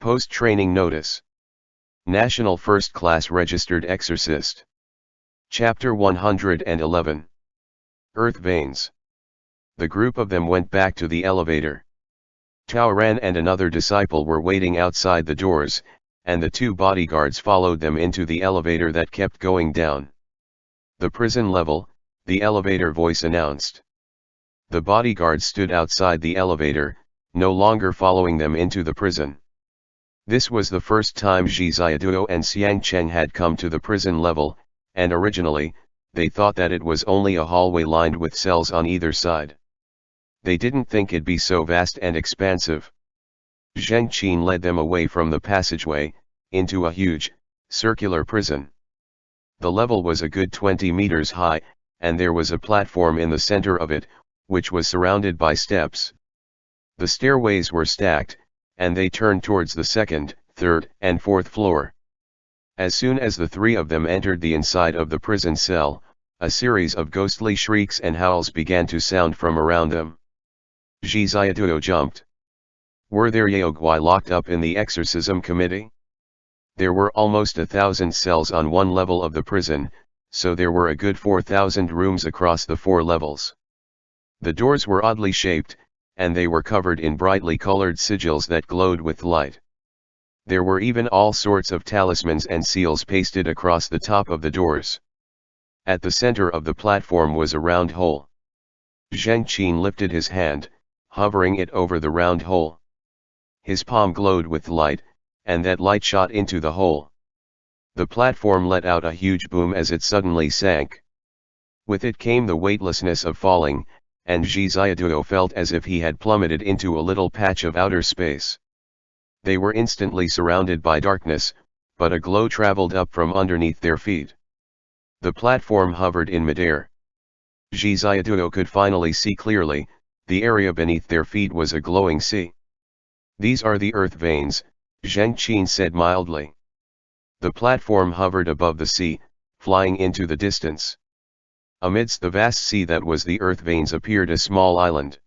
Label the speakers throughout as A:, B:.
A: Post-training notice. National First Class Registered Exorcist. Chapter 111. Earth Veins. The group of them went back to the elevator. Taoran and another disciple were waiting outside the doors, and the two bodyguards followed them into the elevator that kept going down. The prison level, the elevator voice announced. The bodyguards stood outside the elevator, no longer following them into the prison. This was the first time Zhi Xiaoduo and Xiang Cheng had come to the prison level, and originally, they thought that it was only a hallway lined with cells on either side. They didn't think it'd be so vast and expansive. Zheng Qin led them away from the passageway, into a huge, circular prison. The level was a good 20 meters high, and there was a platform in the center of it, which was surrounded by steps. The stairways were stacked, and they turned towards the second, third, and fourth floor. As soon as the three of them entered the inside of the prison cell, a series of ghostly shrieks and howls began to sound from around them. Zhi Xiaoduo jumped. Were there Yaoguai locked up in the exorcism committee? There were almost 1,000 cells on one level of the prison, so there were a good 4,000 rooms across the 4 levels. The doors were oddly shaped, and they were covered in brightly colored sigils that glowed with light. There were even all sorts of talismans and seals pasted across the top of the doors. At the center of the platform was a round hole. Zheng Qin lifted his hand, hovering it over the round hole. His palm glowed with light, and that light shot into the hole. The platform let out a huge boom as it suddenly sank. With it came the weightlessness of falling, and Zhi Xiaoduo felt as if he had plummeted into a little patch of outer space. They were instantly surrounded by darkness, but a glow traveled up from underneath their feet. The platform hovered in midair. Zhi Xiaoduo could finally see clearly, the area beneath their feet was a glowing sea. These are the earth veins, Zheng Qin said mildly. The platform hovered above the sea, flying into the distance. Amidst the vast sea that was the earth veins appeared a small island.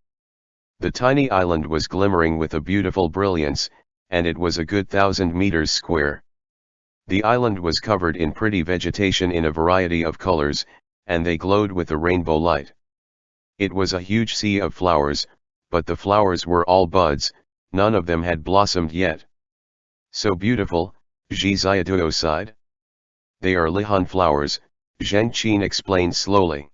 A: The tiny island was glimmering with a beautiful brilliance, and it was a good 1,000 meters square. The island was covered in pretty vegetation in a variety of colors, and they glowed with a rainbow light. It was a huge sea of flowers, but the flowers were all buds, none of them had blossomed yet. So beautiful, Zhi Xiaoduo sighed. They are Lihan flowers, Zheng Qin explained slowly.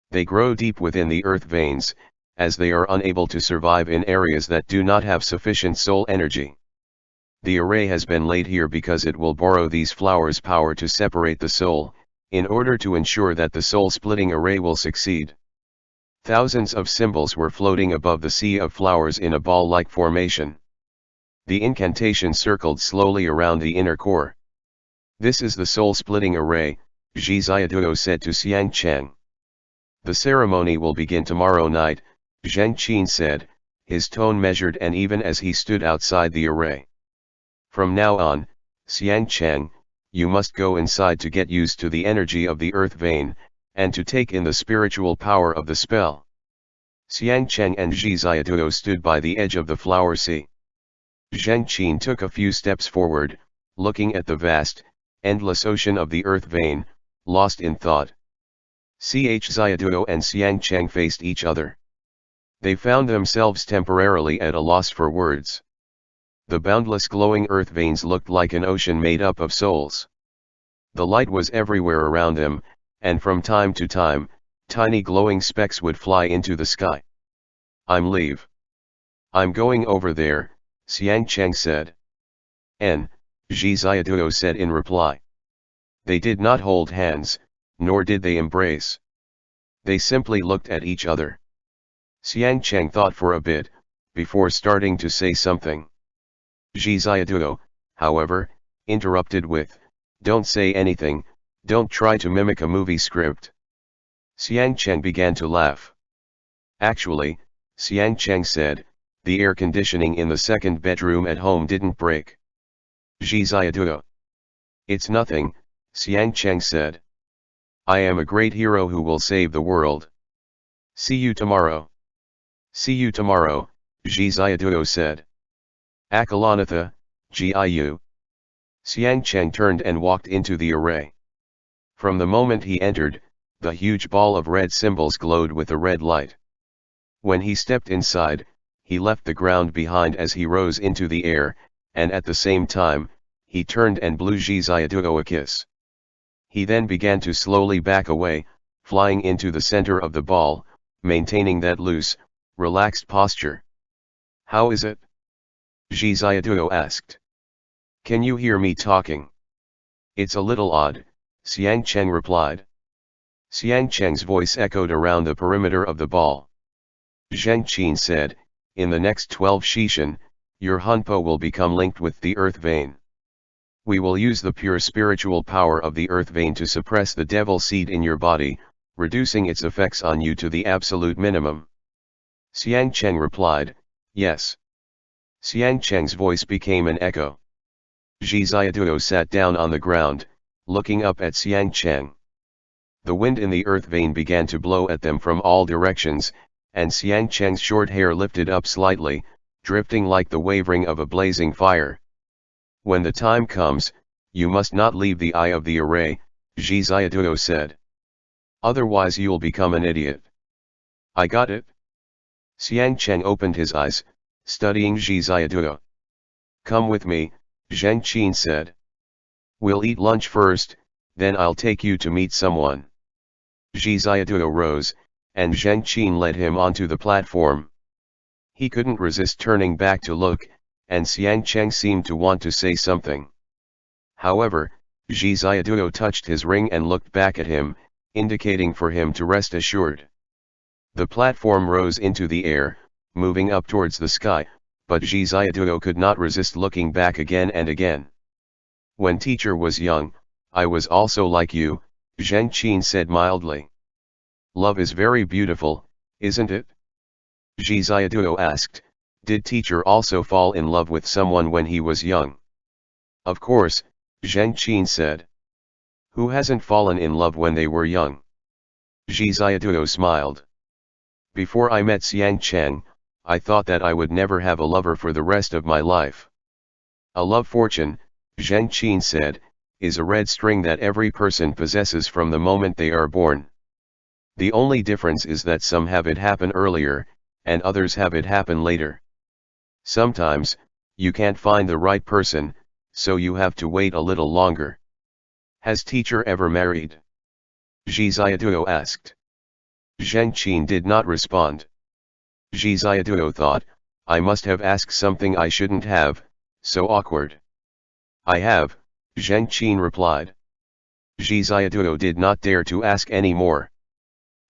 A: They grow deep within the earth veins, as they are unable to survive in areas that do not have sufficient soul energy. The array has been laid here because it will borrow these flowers' power to separate the soul, in order to ensure that the soul-splitting array will succeed. Thousands of symbols were floating above the sea of flowers in a ball-like formation. The incantation circled slowly around the inner core. This is the soul-splitting array, Zhi Xiaoduo said to Xiang Cheng. The ceremony will begin tomorrow night, Zheng Qin said, his tone measured and even as he stood outside the array. From now on, Xiang Cheng, you must go inside to get used to the energy of the earth vein, and to take in the spiritual power of the spell. Xiang Cheng and Zhi Xiaoduo stood by the edge of the flower sea. Zheng Qin took a few steps forward, looking at the vast, endless ocean of the earth vein, lost in thought. Ch Xiaoduo and Xiang Cheng faced each other. They found themselves temporarily at a loss for words. The boundless glowing earth veins looked like an ocean made up of souls. The light was everywhere around them, and from time to time, tiny glowing specks would fly into the sky. I'm going over there, Xiang Cheng said. Zhi Xiaoduo said in reply. They did not hold hands, nor did they embrace. They simply looked at each other. Xiang Cheng thought for a bit, before starting to say something. Zhi Xiaoduo, however, interrupted with, "Don't say anything, don't try to mimic a movie script." Xiang Cheng began to laugh. Actually, Xiang Cheng said, the air conditioning in the second bedroom at home didn't break. Zhi Xiaoduo. It's nothing, Xiang Cheng said. I am a great hero who will save the world. See you tomorrow. See you tomorrow, Zhi Xiaoduo said. Akalanatha, Giu. Xiang Cheng turned and walked into the array. From the moment he entered, the huge ball of red symbols glowed with a red light. When he stepped inside, he left the ground behind as he rose into the air, and at the same time, he turned and blew Zhiziaduo a kiss. He then began to slowly back away, flying into the center of the ball, maintaining that loose, relaxed posture. "How is it?" Zhiziaduo asked. "Can you hear me talking?" "It's a little odd," Xiang Cheng replied. Xiang Cheng's voice echoed around the perimeter of the ball. Zheng Qin said, "In the next 12 Shishan, your Hunpo will become linked with the earth vein. We will use the pure spiritual power of the earth vein to suppress the devil seed in your body, reducing its effects on you to the absolute minimum." Xiang Cheng replied, "Yes." Xiang Cheng's voice became an echo. Zhiziaduo sat down on the ground, looking up at Xiang Cheng. The wind in the earth vein began to blow at them from all directions, and Xiang Cheng's short hair lifted up slightly, drifting like the wavering of a blazing fire. "When the time comes, you must not leave the eye of the array," Zhiziaduo said. "Otherwise you'll become an idiot." "I got it." Xiang Cheng opened his eyes, studying Zhiziaduo. "Come with me," Zheng Qin said. "We'll eat lunch first, then I'll take you to meet someone." Zhiziaduo rose, and Zheng Qin led him onto the platform. He couldn't resist turning back to look, and Xiang Cheng seemed to want to say something. However, Zhiziaduo touched his ring and looked back at him, indicating for him to rest assured. The platform rose into the air, moving up towards the sky, but Zhiziaduo could not resist looking back again and again. "When teacher was young, I was also like you," Zheng Qin said mildly. "Love is very beautiful, isn't it?" Zhiziaduo asked, "Did teacher also fall in love with someone when he was young?" "Of course," Zheng Qin said. "Who hasn't fallen in love when they were young?" Zhiziaduo smiled. "Before I met Xiang Cheng, I thought that I would never have a lover for the rest of my life." "A love fortune," Zheng Qin said, "is a red string that every person possesses from the moment they are born. The only difference is that some have it happen earlier, and others have it happen later. Sometimes, you can't find the right person, so you have to wait a little longer." "Has teacher ever married?" Zhiziaduo asked. Zheng Qin did not respond. Zhiziaduo thought, "I must have asked something I shouldn't have, so awkward." "I have," Zheng Qin replied. Zhiziaduo did not dare to ask any more.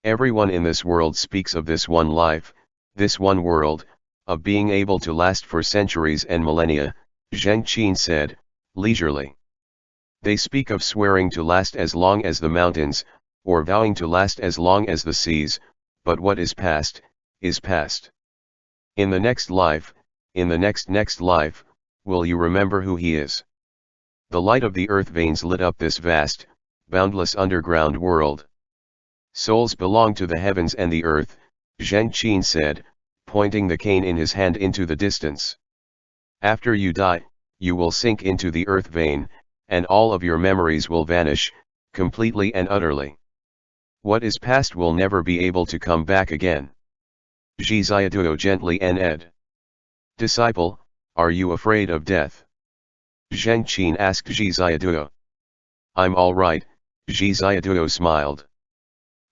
A: "Everyone in this world speaks of this one life, this one world, of being able to last for centuries and millennia," Zheng Qin said, leisurely. "They speak of swearing to last as long as the mountains, or vowing to last as long as the seas, but what is past, is past. In the next life, in the next life, will you remember who he is?" The light of the earth veins lit up this vast, boundless underground world. "Souls belong to the heavens and the earth," Zheng Qin said, pointing the cane in his hand into the distance. "After you die, you will sink into the earth vein, and all of your memories will vanish, completely and utterly. What is past will never be able to come back again." Zhiziaduo gently n-ed. "Disciple, are you afraid of death?" Zheng Qin asked Zhiziaduo. "I'm all right," Zhiziaduo smiled.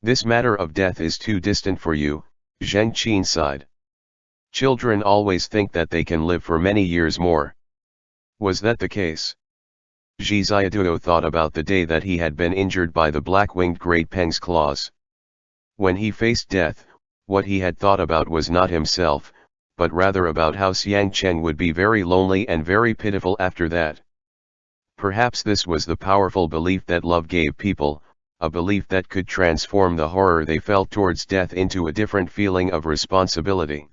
A: "This matter of death is too distant for you," Zheng Qin sighed. "Children always think that they can live for many years more." Was that the case? Zhiziaduo thought about the day that he had been injured by the black-winged great Peng's claws. When he faced death, what he had thought about was not himself, but rather about how Xiang Cheng would be very lonely and very pitiful after that. Perhaps this was the powerful belief that love gave people, a belief that could transform the horror they felt towards death into a different feeling of responsibility.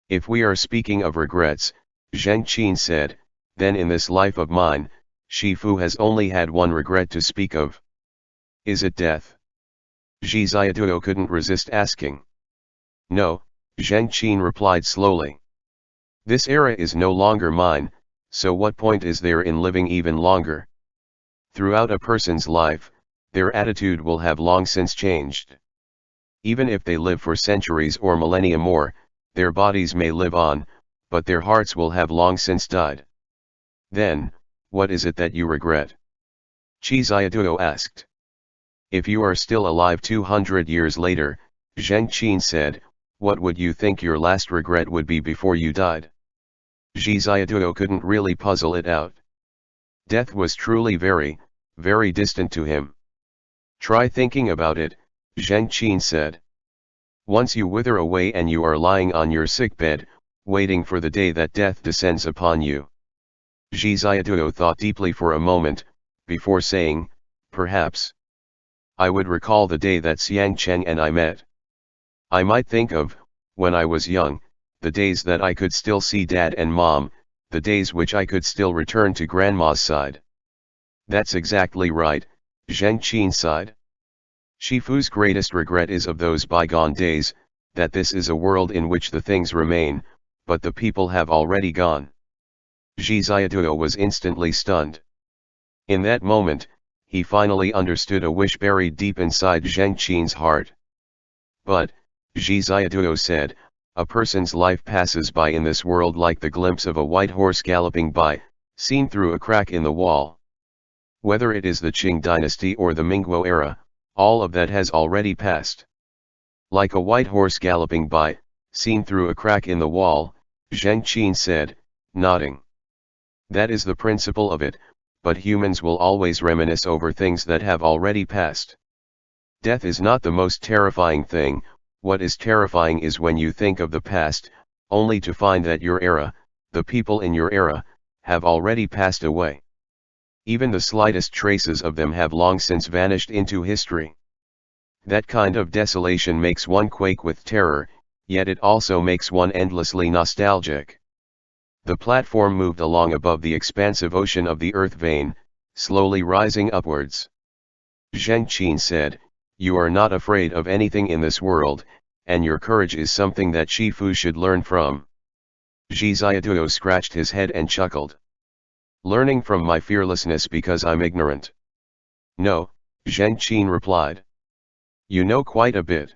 A: "If we are speaking of regrets," Zheng Qin said, "then in this life of mine, Shifu has only had one regret to speak of." "Is it death?" Zhiziaduo couldn't resist asking. "No," Zheng Qin replied slowly. "This era is no longer mine, So what point is there in living even longer? Throughout a person's life, their attitude will have long since changed. Even if they live for centuries or millennia more, their bodies may live on, but their hearts will have long since died. Then, what is it that you regret? Qi Xiaoduo asked. If you are still alive 200 years later, Zheng Qin said, what would you think your last regret would be before you died? Qi Xiaoduo couldn't really puzzle it out. Death was truly very, very distant to him. Try thinking about it, Zheng Qin said. Once you wither away and you are lying on your sickbed, waiting for the day that death descends upon you. Qi Xiaoduo thought deeply for a moment, before saying, perhaps. I would recall the day that Xiang Cheng and I met. I might think of, when I was young, the days that I could still see Dad and Mom, the days which I could still return to Grandma's side. That's exactly right, Zheng Qin sighed. Shifu's greatest regret is of those bygone days, that this is a world in which the things remain, but the people have already gone. Qi Xiaoduo was instantly stunned. In that moment, he finally understood a wish buried deep inside Zheng Qin's heart. But, Qi Xiaoduo said, a person's life passes by in this world like the glimpse of a white horse galloping by, seen through a crack in the wall. Whether it is the Qing dynasty or the Mingguo era, all of that has already passed. Like a white horse galloping by, seen through a crack in the wall, Zheng Qin said, nodding. That is the principle of it, but humans will always reminisce over things that have already passed. Death is not the most terrifying thing. What is terrifying is when you think of the past, only to find that your era, the people in your era, have already passed away. Even the slightest traces of them have long since vanished into history. That kind of desolation makes one quake with terror, yet it also makes one endlessly nostalgic. The platform moved along above the expansive ocean of the earth vein, slowly rising upwards. Zheng Qin said, you are not afraid of anything in this world, and your courage is something that Shifu should learn from. Qi Xiaoduo scratched his head and chuckled. Learning from my fearlessness because I'm ignorant. No, Zheng Qin replied. You know quite a bit.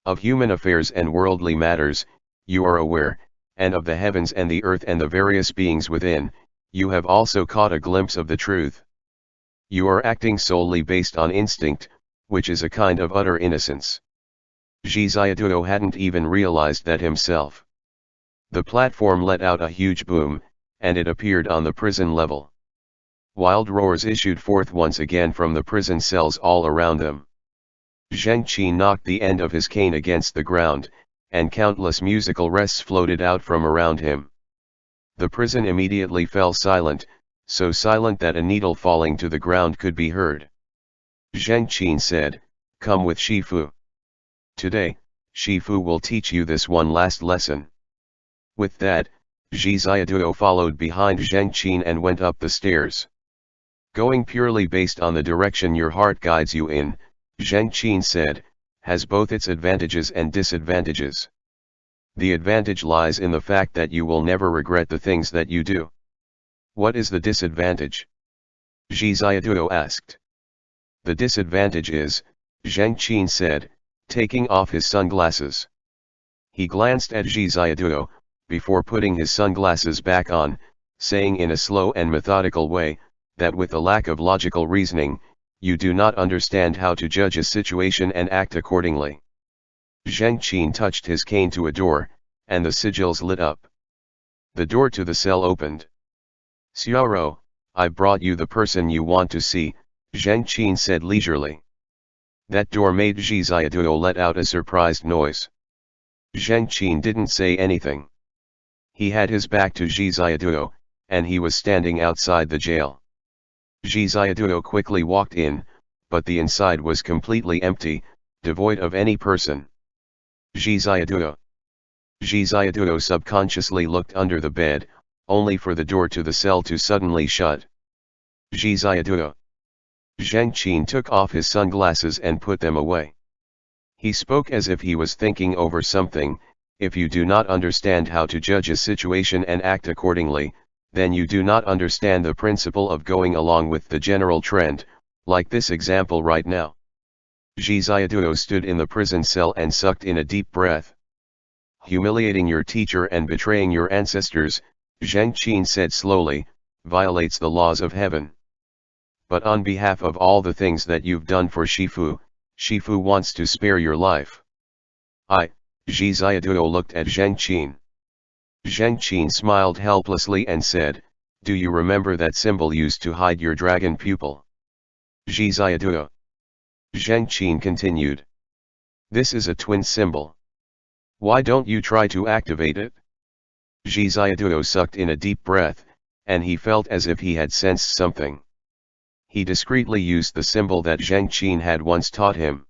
A: Of human affairs and worldly matters, you are aware, and of the heavens and the earth and the various beings within, you have also caught a glimpse of the truth. You are acting solely based on instinct, which is a kind of utter innocence. Qi Xiaoduo hadn't even realized that himself. The platform let out a huge boom, and it appeared on the prison level. Wild roars issued forth once again from the prison cells all around them. Zheng Qin knocked the end of his cane against the ground, and countless musical rests floated out from around him. The prison immediately fell silent, so silent that a needle falling to the ground could be heard. Zheng Qin said, come with Shifu. Today, Shifu will teach you this one last lesson. With that, Qi Xiaoduo followed behind Zheng Qin and went up the stairs. Going purely based on the direction your heart guides you in, Zheng Qin said, has both its advantages and disadvantages. The advantage lies in the fact that you will never regret the things that you do. What is the disadvantage? Qi Xiaoduo asked. The disadvantage is, Zheng Qin said, taking off his sunglasses. He glanced at Qi Xiaoduo, before putting his sunglasses back on, saying in a slow and methodical way, that with a lack of logical reasoning, you do not understand how to judge a situation and act accordingly. Zheng Qin touched his cane to a door, and the sigils lit up. The door to the cell opened. Xiaoro, I brought you the person you want to see, Zheng Qin said leisurely. That door made Qi Xiaoduo let out a surprised noise. Zheng Qin didn't say anything. He had his back to Qi Xiaoduo, and he was standing outside the jail. Qi Xiaoduo quickly walked in, but the inside was completely empty, devoid of any person. Qi Xiaoduo. Qi Xiaoduo subconsciously looked under the bed, only for the door to the cell to suddenly shut. Qi Xiaoduo. Zheng Qin took off his sunglasses and put them away. He spoke as if he was thinking over something. If you do not understand how to judge a situation and act accordingly, then you do not understand the principle of going along with the general trend, like this example right now. Zhi Xiaoduo stood in the prison cell and sucked in a deep breath. Humiliating your teacher and betraying your ancestors, Zheng Qin said slowly, violates the laws of heaven. But on behalf of all the things that you've done for Shifu wants to spare your life. Zhi Xiaoduo looked at Zheng Qin. Zheng Qin smiled helplessly and said, do you remember that symbol used to hide your dragon pupil? Zhi Xiaoduo. Zheng Qin continued. This is a twin symbol. Why don't you try to activate it? Zhi Xiaoduo sucked in a deep breath, and he felt as if he had sensed something. He discreetly used the symbol that Zheng Qin had once taught him.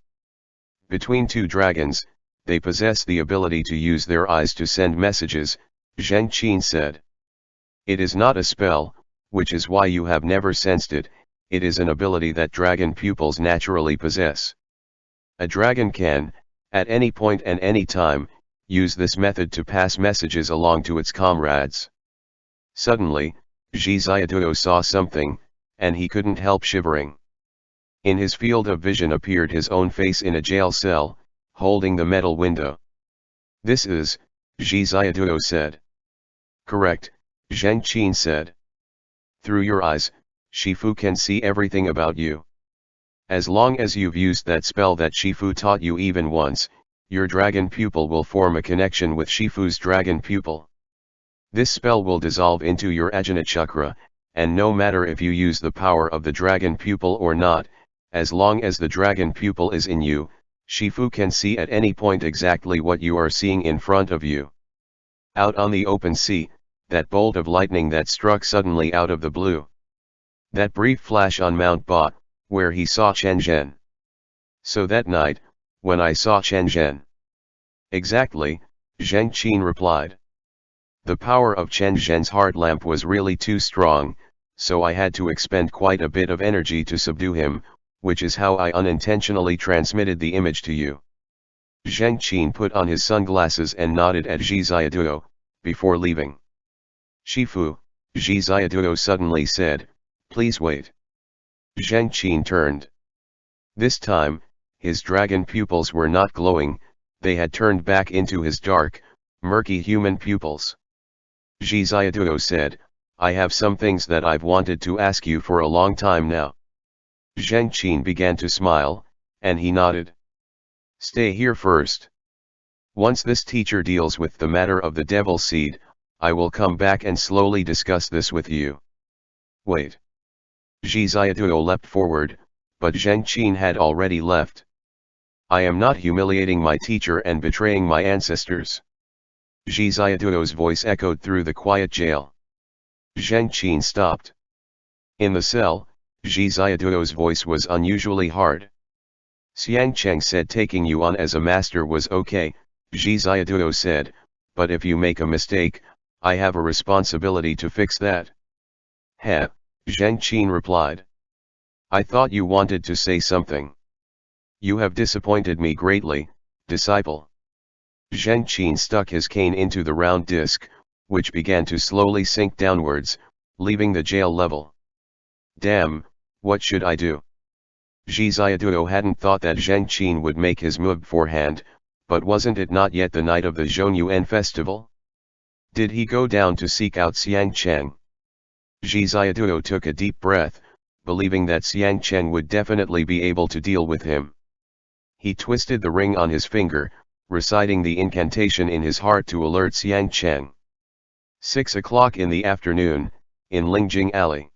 A: Between two dragons, they possess the ability to use their eyes to send messages, Zheng Qin said. It is not a spell, which is why you have never sensed it, it is an ability that dragon pupils naturally possess. A dragon can, at any point and any time, use this method to pass messages along to its comrades. Suddenly, Zhi Xiaoduo saw something, and he couldn't help shivering. In his field of vision appeared his own face in a jail cell, holding the metal window. This is, Zhi Xiaoduo said. Correct, Zheng Qin said. Through your eyes, Shifu can see everything about you. As long as you've used that spell that Shifu taught you even once, your dragon pupil will form a connection with Shifu's dragon pupil. This spell will dissolve into your Ajna chakra, and no matter if you use the power of the dragon pupil or not, as long as the dragon pupil is in you, Shifu can see at any point exactly what you are seeing in front of you. Out on the open sea, that bolt of lightning that struck suddenly out of the blue. That brief flash on Mount Ba, where he saw Chen Zhen. So that night, when I saw Chen Zhen. Exactly, Zheng Qin replied. The power of Chen Zhen's heart lamp was really too strong, so I had to expend quite a bit of energy to subdue him, which is how I unintentionally transmitted the image to you. Zheng Qin put on his sunglasses and nodded at Zhi Xiaoduo, before leaving. Shifu, Zhi Xiaoduo suddenly said, please wait. Zheng Qin turned. This time, his dragon pupils were not glowing, they had turned back into his dark, murky human pupils. Zhi Xiaoduo said, I have some things that I've wanted to ask you for a long time now. Zheng Qin began to smile, and he nodded. Stay here first. Once this teacher deals with the matter of the devil seed, I will come back and slowly discuss this with you. Wait. Zhi Xiaoduo leapt forward, but Zheng Qin had already left. I am not humiliating my teacher and betraying my ancestors. Zhi Xiaoduo's voice echoed through the quiet jail. Zheng Qin stopped. In the cell, Zhi Xiaoduo's voice was unusually hard. Xiang Cheng said taking you on as a master was okay, Zhi Xiaoduo said, but if you make a mistake, I have a responsibility to fix that. Heh, Zheng Qin replied. I thought you wanted to say something. You have disappointed me greatly, disciple. Zheng Qin stuck his cane into the round disc, which began to slowly sink downwards, leaving the jail level. Damn, what should I do? Zhi Xiaoduo hadn't thought that Zheng Qin would make his move beforehand, but wasn't it not yet the night of the Zhongyuan festival? Did he go down to seek out Xiang Cheng? Zhi Xiaoduo took a deep breath, believing that Xiang Cheng would definitely be able to deal with him. He twisted the ring on his finger, reciting the incantation in his heart to alert Xiang Cheng. 6 o'clock in the afternoon, in Lingjing Alley.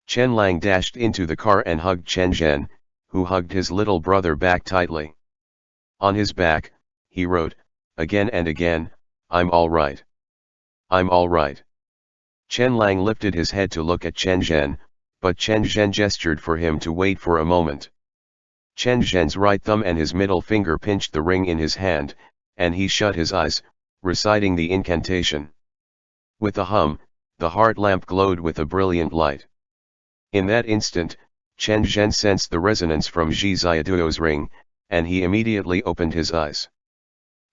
A: Chen Lang dashed into the car and hugged Chen Zhen, who hugged his little brother back tightly. On his back, he wrote, again and again, I'm all right. I'm all right. Chen Lang lifted his head to look at Chen Zhen, but Chen Zhen gestured for him to wait for a moment. Chen Zhen's right thumb and his middle finger pinched the ring in his hand, and he shut his eyes, reciting the incantation. With a hum, the heart lamp glowed with a brilliant light. In that instant, Chen Zhen sensed the resonance from Zhi Xiaoduo's ring, and he immediately opened his eyes.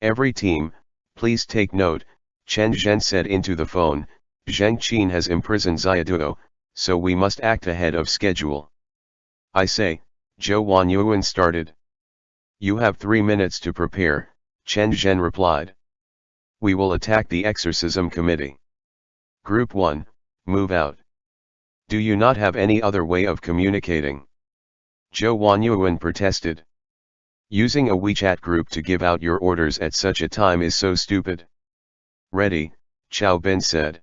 A: Every team, please take note, Chen Zhen said into the phone, Zheng Qin has imprisoned Xiaoduo, so we must act ahead of schedule. I say, Zhou Wanyuan started. You have 3 minutes to prepare, Chen Zhen replied. We will attack the exorcism committee. Group 1, move out. Do you not have any other way of communicating? Zhou Wanyuan protested. Using a WeChat group to give out your orders at such a time is so stupid. Ready, Xiao Bin said.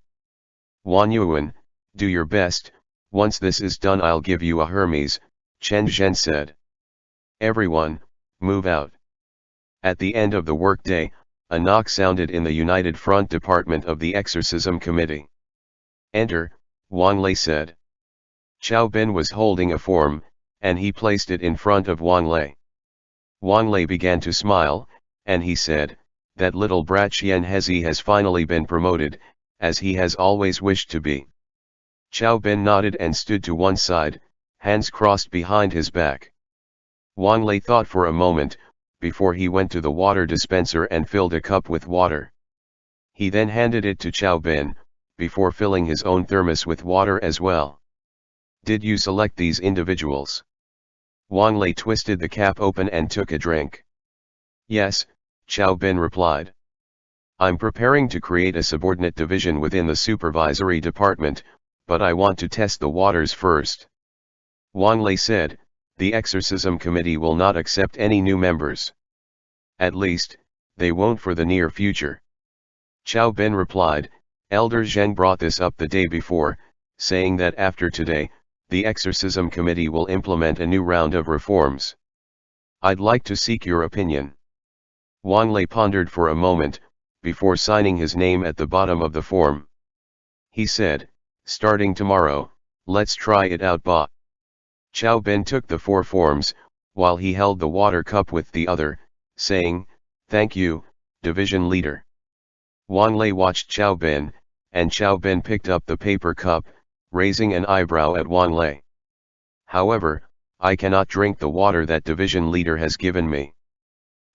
A: Wanyuan, do your best, once this is done I'll give you a Hermes, Chen Zhen said. Everyone, move out. At the end of the workday, a knock sounded in the United Front Department of the Exorcism Committee. Enter, Wang Lei said. Xiao Bin was holding a form, and he placed it in front of Wang Lei. Wang Lei began to smile, and he said, that little brat Xian Hezi has finally been promoted, as he has always wished to be. Xiao Bin nodded and stood to one side, hands crossed behind his back. Wang Lei thought for a moment, before he went to the water dispenser and filled a cup with water. He then handed it to Xiao Bin, before filling his own thermos with water as well. Did you select these individuals? Wang Lei twisted the cap open and took a drink. Yes, Xiao Bin replied. I'm preparing to create a subordinate division within the supervisory department, but I want to test the waters first. Wang Lei said, the exorcism committee will not accept any new members. At least, they won't for the near future. Xiao Bin replied, Elder Zheng brought this up the day before, saying that after today, the exorcism committee will implement a new round of reforms. I'd like to seek your opinion. Wang Lei pondered for a moment, before signing his name at the bottom of the form. He said, starting tomorrow, let's try it out ba. Xiao Bin took the 4 forms, while he held the water cup with the other, saying, thank you, division leader. Wang Lei watched Xiao Bin, and Xiao Bin picked up the paper cup, raising an eyebrow at Wang Lei. However, I cannot drink the water that division leader has given me.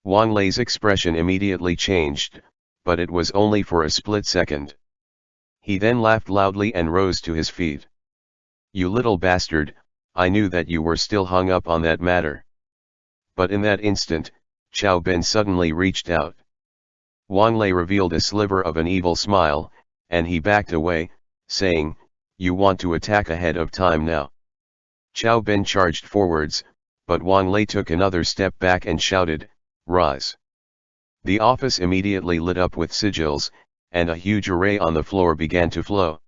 A: Wang Lei's expression immediately changed, but it was only for a split second. He then laughed loudly and rose to his feet. You little bastard, I knew that you were still hung up on that matter. But in that instant, Xiao Bin suddenly reached out. Wang Lei revealed a sliver of an evil smile, and he backed away, saying, you want to attack ahead of time now. Xiao Bin charged forwards, but Wang Lei took another step back and shouted, rise. The office immediately lit up with sigils, and a huge array on the floor began to flow.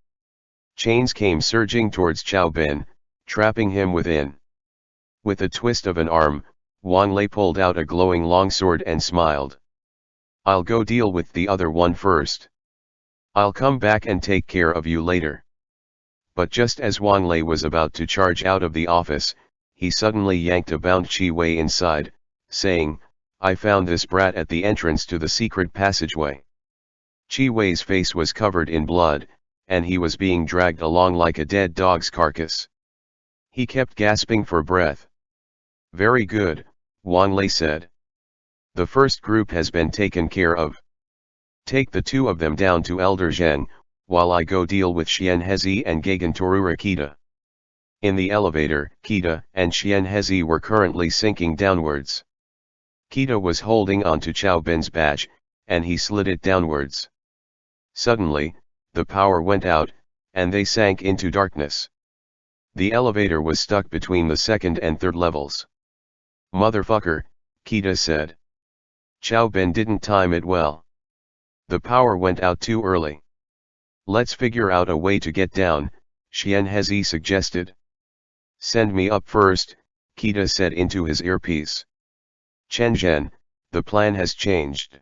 A: Chains came surging towards Xiao Bin, trapping him within. With a twist of an arm, Wang Lei pulled out a glowing longsword and smiled. I'll go deal with the other one first. I'll come back and take care of you later. But just as Wang Lei was about to charge out of the office, he suddenly yanked a bound Qi Wei inside, saying, I found this brat at the entrance to the secret passageway. Qi Wei's face was covered in blood, and he was being dragged along like a dead dog's carcass. He kept gasping for breath. Very good, Wang Lei said. The first group has been taken care of. Take the 2 of them down to Elder Zheng, while I go deal with Xian Hezi and Gagantorura Kita. In the elevator, Kita and Xian Hezi were currently sinking downwards. Kita was holding on to Xiao Bin's badge, and he slid it downwards. Suddenly, the power went out, and they sank into darkness. The elevator was stuck between the 2nd and 3rd levels. Motherfucker, Kita said. Xiao Bin didn't time it well. The power went out too early. Let's figure out a way to get down, Xian Hezi suggested. Send me up first, Kita said into his earpiece. Chen Zhen, the plan has changed.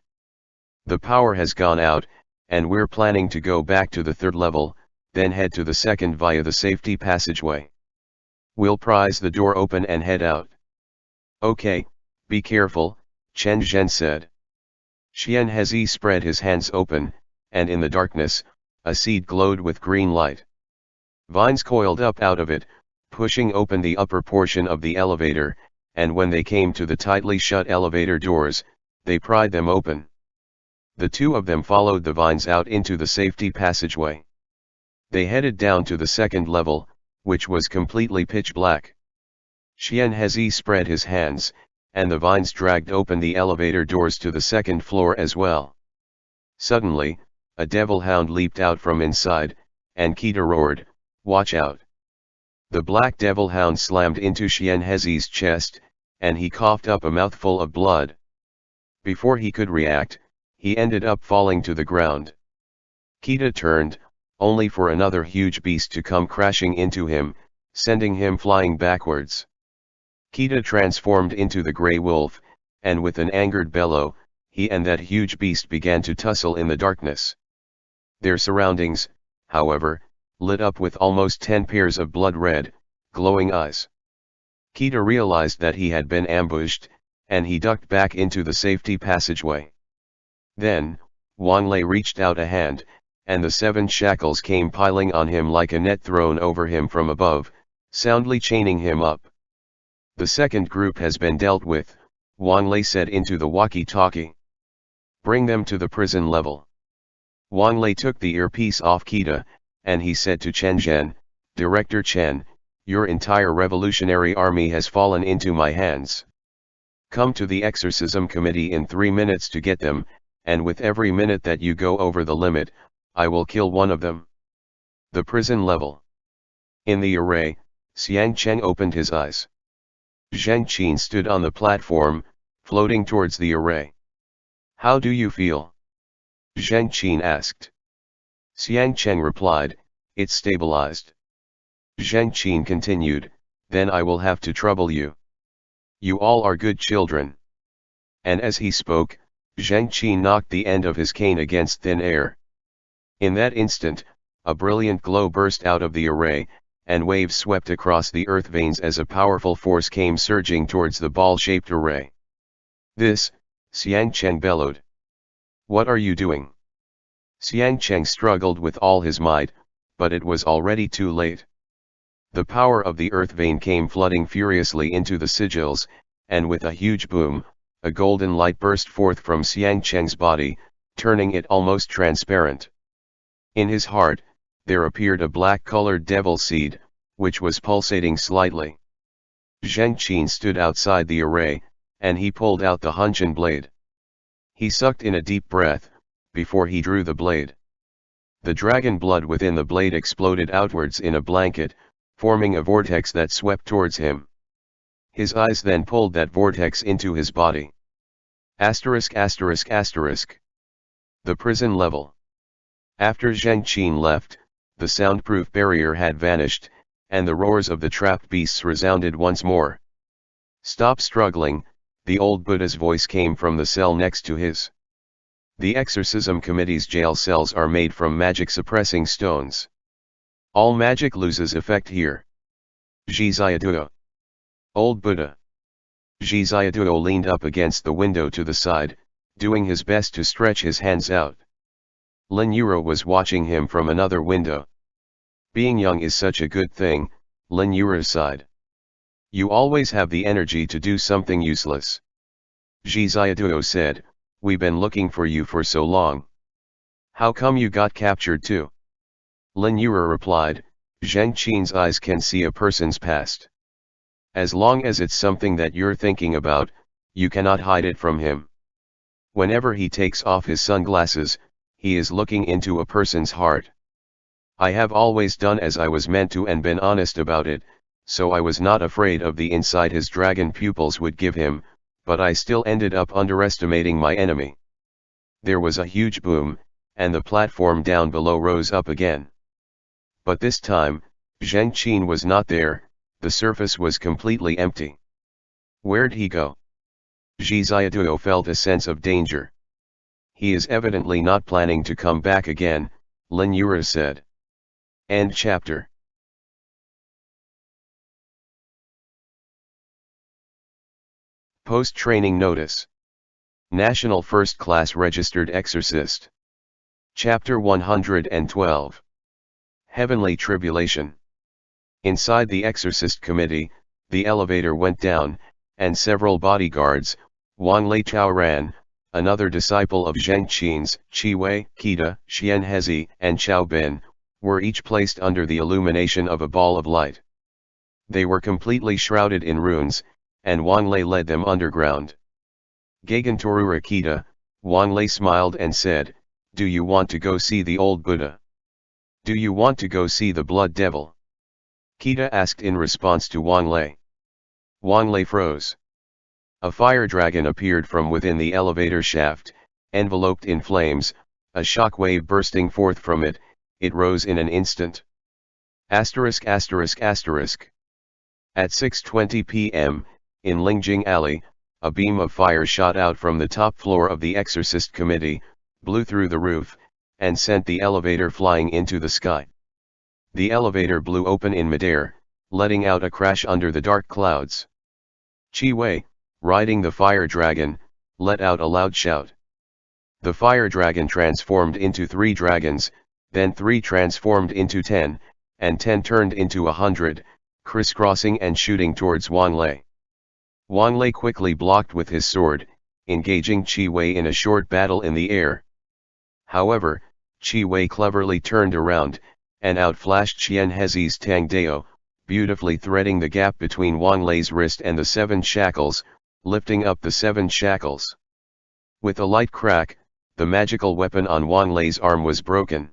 A: The power has gone out, and we're planning to go back to the 3rd level, then head to the 2nd via the safety passageway. We'll prise the door open and head out. Okay, be careful, Chen Zhen said. Xian Hezi spread his hands open, and in the darkness, a seed glowed with green light. Vines coiled up out of it, pushing open the upper portion of the elevator, and when they came to the tightly shut elevator doors, they pried them open. The 2 of them followed the vines out into the safety passageway. They headed down to the second level, which was completely pitch black. Xian Hezi spread his hands, and the vines dragged open the elevator doors to the second floor as well. Suddenly, a devil hound leaped out from inside, and Kita roared, "Watch out!" The black devil hound slammed into Xian Hezi's chest, and he coughed up a mouthful of blood. Before he could react, he ended up falling to the ground. Kita turned, only for another huge beast to come crashing into him, sending him flying backwards. Kita transformed into the grey wolf, and with an angered bellow, he and that huge beast began to tussle in the darkness. Their surroundings, however, lit up with almost 10 pairs of blood-red, glowing eyes. Kita realized that he had been ambushed, and he ducked back into the safety passageway. Then, Wang Lei reached out a hand, and the 7 shackles came piling on him like a net thrown over him from above, soundly chaining him up. "The second group has been dealt with," Wang Lei said into the walkie-talkie. "Bring them to the prison level." Wang Lei took the earpiece off Kita, and he said to Chen Zhen, "Director Chen, your entire revolutionary army has fallen into my hands. Come to the exorcism committee in 3 minutes to get them, and with every minute that you go over the limit, I will kill one of them." The prison level. In the array, Xiang Cheng opened his eyes. Zheng Qin stood on the platform, floating towards the array. "How do you feel?" Zheng Qin asked. Xiang Cheng replied, "It's stabilized." Zheng Qin continued, "Then I will have to trouble you. You all are good children." And as he spoke, Zheng Qin knocked the end of his cane against thin air. In that instant, a brilliant glow burst out of the array, and waves swept across the earth veins as a powerful force came surging towards the ball-shaped array. "This," Xiang Cheng bellowed. "What are you doing?" Xiang Cheng struggled with all his might, but it was already too late. The power of the earth vein came flooding furiously into the sigils, and with a huge boom, a golden light burst forth from Xiang Cheng's body, turning it almost transparent. In his heart, there appeared a black-colored devil seed, which was pulsating slightly. Zheng Qin stood outside the array, and he pulled out the Hunshan blade. He sucked in a deep breath, before he drew the blade. The dragon blood within the blade exploded outwards in a blanket, forming a vortex that swept towards him. His eyes then pulled that vortex into his body. ******. The prison level. After Zheng Qin left, the soundproof barrier had vanished, and the roars of the trapped beasts resounded once more. "Stop struggling," the old Buddha's voice came from the cell next to his. "The exorcism committee's jail cells are made from magic-suppressing stones. All magic loses effect here." Zhiziaduo. Old Buddha. Zhiziaduo leaned up against the window to the side, doing his best to stretch his hands out. Lin Yuro was watching him from another window. "Being young is such a good thing," Lin Yuro sighed. "You always have the energy to do something useless." Zhiziaduo said, "We've been looking for you for so long. How come you got captured too?" Lin Yuro replied, "Zheng Qin's eyes can see a person's past. As long as it's something that you're thinking about, you cannot hide it from him. Whenever he takes off his sunglasses, he is looking into a person's heart. I have always done as I was meant to and been honest about it, so I was not afraid of the insight his dragon pupils would give him, but I still ended up underestimating my enemy." There was a huge boom, and the platform down below rose up again. But this time, Zheng Qin was not there, the surface was completely empty. Where'd he go? Zhiziaduo felt a sense of danger. "He is evidently not planning to come back again," Lin Yuro said. End chapter. Post-training notice. National First Class Registered Exorcist. Chapter 112. Heavenly Tribulation. Inside the Exorcist Committee, the elevator went down, and several bodyguards, Wang Lei Chaoran, another disciple of Zheng Qin's, Chi Wei, Kita, Xian Hezi, and Chao Bin, were each placed under the illumination of a ball of light. They were completely shrouded in runes, and Wang Lei led them underground. Gagantoru Rakita, Wang Lei smiled and said, "Do you want to go see the old Buddha? Do you want to go see the blood devil?" Kita asked in response to Wang Lei. Wang Lei froze. A fire dragon appeared from within the elevator shaft, enveloped in flames, a shock wave bursting forth from it. It rose in an instant. At 6:20 p.m., in Lingjing Alley, a beam of fire shot out from the top floor of the Exorcist Committee, blew through the roof, and sent the elevator flying into the sky. The elevator blew open in midair, letting out a crash under the dark clouds. Qi Wei, riding the fire dragon, let out a loud shout. The fire dragon transformed into 3 dragons, then 3 transformed into 10, and 10 turned into 100, crisscrossing and shooting towards Wang Lei. Wang Lei quickly blocked with his sword, engaging Qi Wei in a short battle in the air. However, Qi Wei cleverly turned around, and outflashed Qian Hezi's Tang Dao, beautifully threading the gap between Wang Lei's wrist and the 7 shackles, lifting up the 7 shackles. With a light crack, the magical weapon on Wang Lei's arm was broken.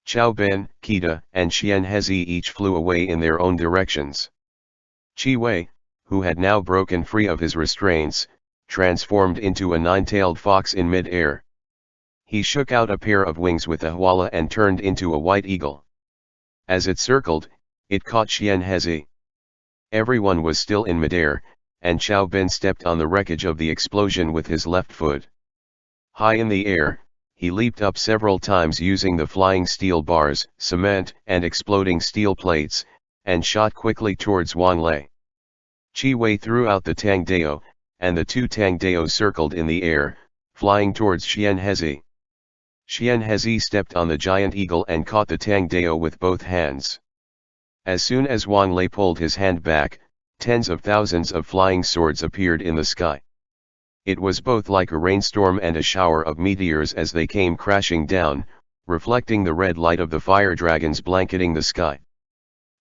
A: Chao Ben, Kita, and Qian Hezi each flew away in their own directions. Qi Wei, who had now broken free of his restraints, transformed into a 9-tailed fox in mid-air. He shook out a pair of wings with a hwala and turned into a white eagle. As it circled, it caught Qian Hezi. Everyone was still in midair, and Chao Ben stepped on the wreckage of the explosion with his left foot. High in the air, he leaped up several times using the flying steel bars, cement, and exploding steel plates, and shot quickly towards Wang Lei. Qi Wei threw out the Tang Dao, and the 2 Tang Dao circled in the air, flying towards Qian Hezi. Qian Hezi stepped on the giant eagle and caught the Tang Dao with both hands. As soon as Wang Lei pulled his hand back, tens of thousands of flying swords appeared in the sky. It was both like a rainstorm and a shower of meteors as they came crashing down, reflecting the red light of the fire dragons blanketing the sky.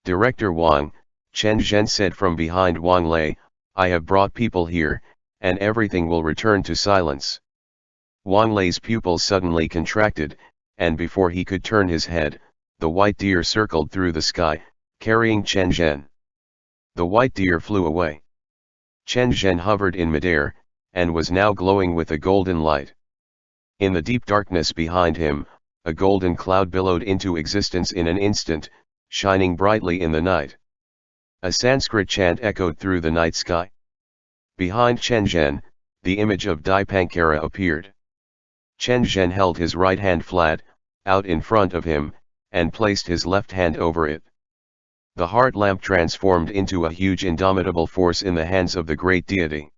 A: Director Wang, Chen Zhen said from behind Wang Lei, "I have brought people here, and everything will return to silence." Wang Lei's pupils suddenly contracted, and before he could turn his head, the white deer circled through the sky, carrying Chen Zhen. The white deer flew away. Chen Zhen hovered in midair, and was now glowing with a golden light. In the deep darkness behind him, a golden cloud billowed into existence in an instant, shining brightly in the night. A Sanskrit chant echoed through the night sky. Behind Chen Zhen, the image of Dipankara appeared. Chen Zhen held his right hand flat, out in front of him, and placed his left hand over it. The heart lamp transformed into a huge indomitable force in the hands of the great deity.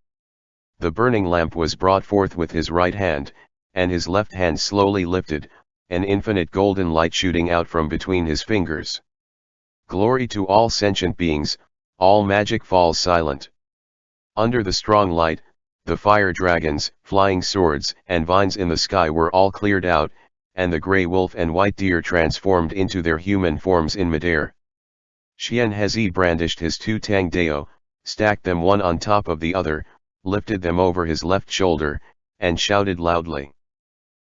A: The burning lamp was brought forth with his right hand, and his left hand slowly lifted, an infinite golden light shooting out from between his fingers. Glory to all sentient beings, all magic falls silent. Under the strong light, the fire dragons, flying swords, and vines in the sky were all cleared out, and the grey wolf and white deer transformed into their human forms in midair. Qian Hezi brandished his 2 Tang Dao, stacked them one on top of the other, lifted them over his left shoulder, and shouted loudly.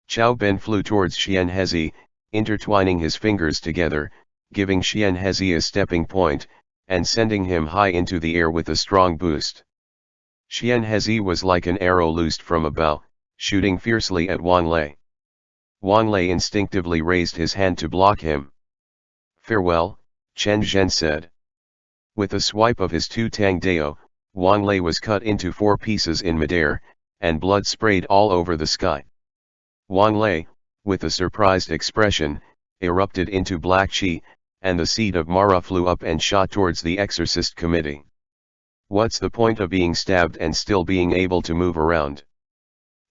A: Chao Ben flew towards Qian Hezi, intertwining his fingers together, giving Qian Hezi a stepping point, and sending him high into the air with a strong boost. Qian Hezi was like an arrow loosed from a bow, shooting fiercely at Wang Lei. Wang Lei instinctively raised his hand to block him. "Farewell," Chen Zhen said. With a swipe of his 2 Tang Dao, Wang Lei was cut into 4 pieces in midair, and blood sprayed all over the sky. Wang Lei, with a surprised expression, erupted into black qi, and the seed of Mara flew up and shot towards the Exorcist Committee. What's the point of being stabbed and still being able to move around?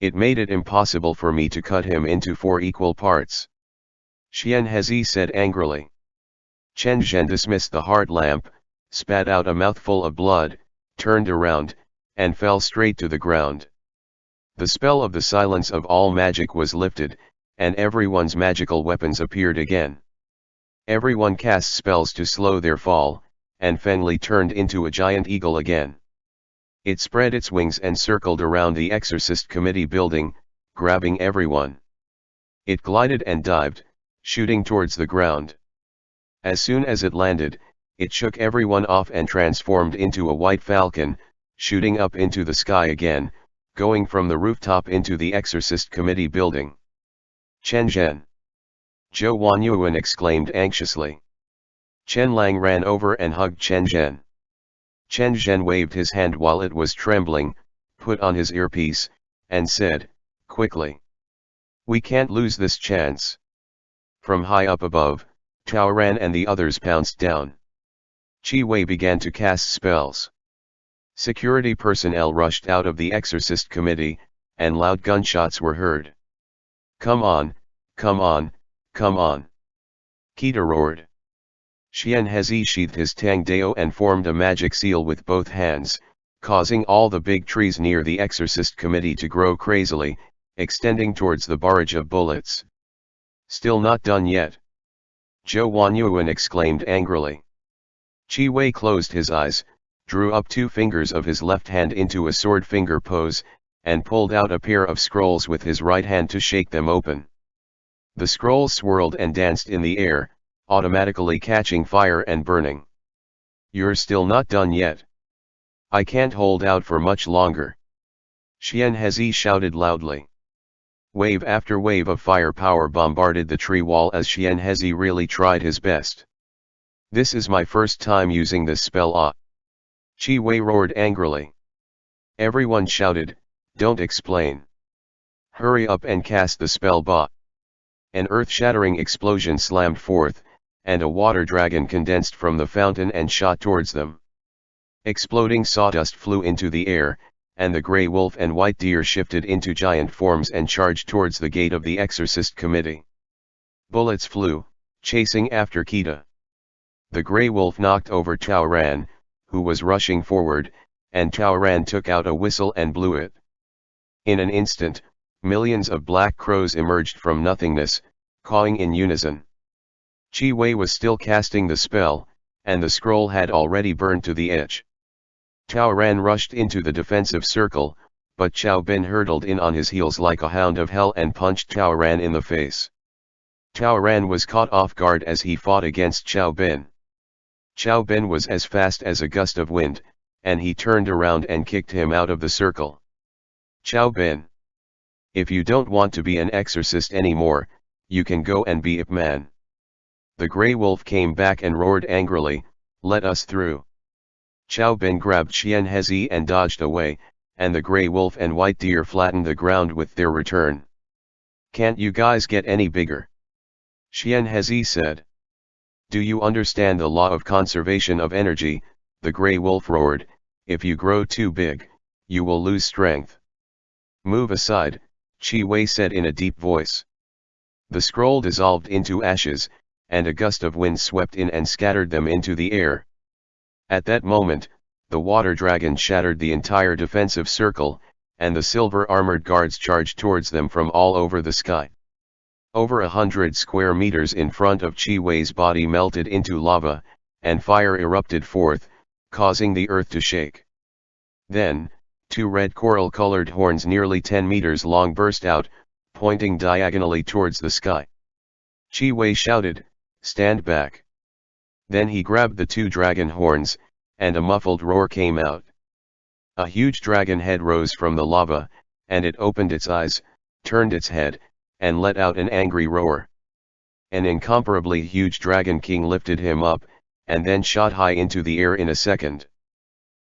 A: It made it impossible for me to cut him into 4 equal parts. Qian Hezi said angrily. Chen Zhen dismissed the heart lamp, spat out a mouthful of blood, turned around, and fell straight to the ground. The spell of the silence of all magic was lifted, and everyone's magical weapons appeared again. Everyone cast spells to slow their fall, and Fengli turned into a giant eagle again. It spread its wings and circled around the Exorcist Committee building, grabbing everyone. It glided and dived, shooting towards the ground. As soon as it landed, it shook everyone off and transformed into a white falcon, shooting up into the sky again, going from the rooftop into the Exorcist Committee building. Chen Zhen! Zhou Wanyuan exclaimed anxiously. Chen Lang ran over and hugged Chen Zhen. Chen Zhen waved his hand while it was trembling, put on his earpiece, and said, quickly, "We can't lose this chance." From high up above, Tao Ran and the others pounced down. Qi Wei began to cast spells. Security personnel rushed out of the Exorcist Committee, and loud gunshots were heard. "Come on, come on, come on!" Kita roared. Xian Hezi sheathed his Tang Dao and formed a magic seal with both hands, causing all the big trees near the Exorcist Committee to grow crazily, extending towards the barrage of bullets. "Still not done yet!" Zhou Wanyuan exclaimed angrily. Qi Wei closed his eyes, drew up 2 fingers of his left hand into a sword finger pose, and pulled out a pair of scrolls with his right hand to shake them open. The scrolls swirled and danced in the air, automatically catching fire and burning. "You're still not done yet. I can't hold out for much longer!" Xian Hezi shouted loudly. Wave after wave of firepower bombarded the tree wall as Xian Hezi really tried his best. "This is my first time using this spell." Qi Wei roared angrily. Everyone shouted, "Don't explain. Hurry up and cast the spell." An earth-shattering explosion slammed forth, and a water dragon condensed from the fountain and shot towards them. Exploding sawdust flew into the air, and the grey wolf and white deer shifted into giant forms and charged towards the gate of the Exorcist Committee. Bullets flew, chasing after Kita. The grey wolf knocked over Tao Ran, who was rushing forward, and Tao Ran took out a whistle and blew it. In an instant, millions of black crows emerged from nothingness, cawing in unison. Qi Wei was still casting the spell, and the scroll had already burned to the edge. Tao Ran rushed into the defensive circle, but Xiao Bin hurtled in on his heels like a hound of hell and punched Tao Ran in the face. Tao Ran was caught off guard as he fought against Xiao Bin. Xiao Bin was as fast as a gust of wind, and he turned around and kicked him out of the circle. "Xiao Bin! If you don't want to be an exorcist anymore, you can go and be Ip Man." The grey wolf came back and roared angrily, "Let us through." Xiao Bin grabbed Xian Hezi and dodged away, and the grey wolf and white deer flattened the ground with their return. "Can't you guys get any bigger?" Xian Hezi said. "Do you understand the law of conservation of energy?" the grey wolf roared. "If you grow too big, you will lose strength." "Move aside," Qi Wei said in a deep voice. The scroll dissolved into ashes, and a gust of wind swept in and scattered them into the air. At that moment, the water dragon shattered the entire defensive circle, and the silver-armored guards charged towards them from all over the sky. Over 100 square meters in front of Qi Wei's body melted into lava, and fire erupted forth, causing the earth to shake. Then, 2 red coral-colored horns nearly 10 meters long burst out, pointing diagonally towards the sky. Qi Wei shouted, "Stand back." Then he grabbed the 2 dragon horns, and a muffled roar came out. A huge dragon head rose from the lava, and it opened its eyes, turned its head, and let out an angry roar. An incomparably huge dragon king lifted him up, and then shot high into the air in a second.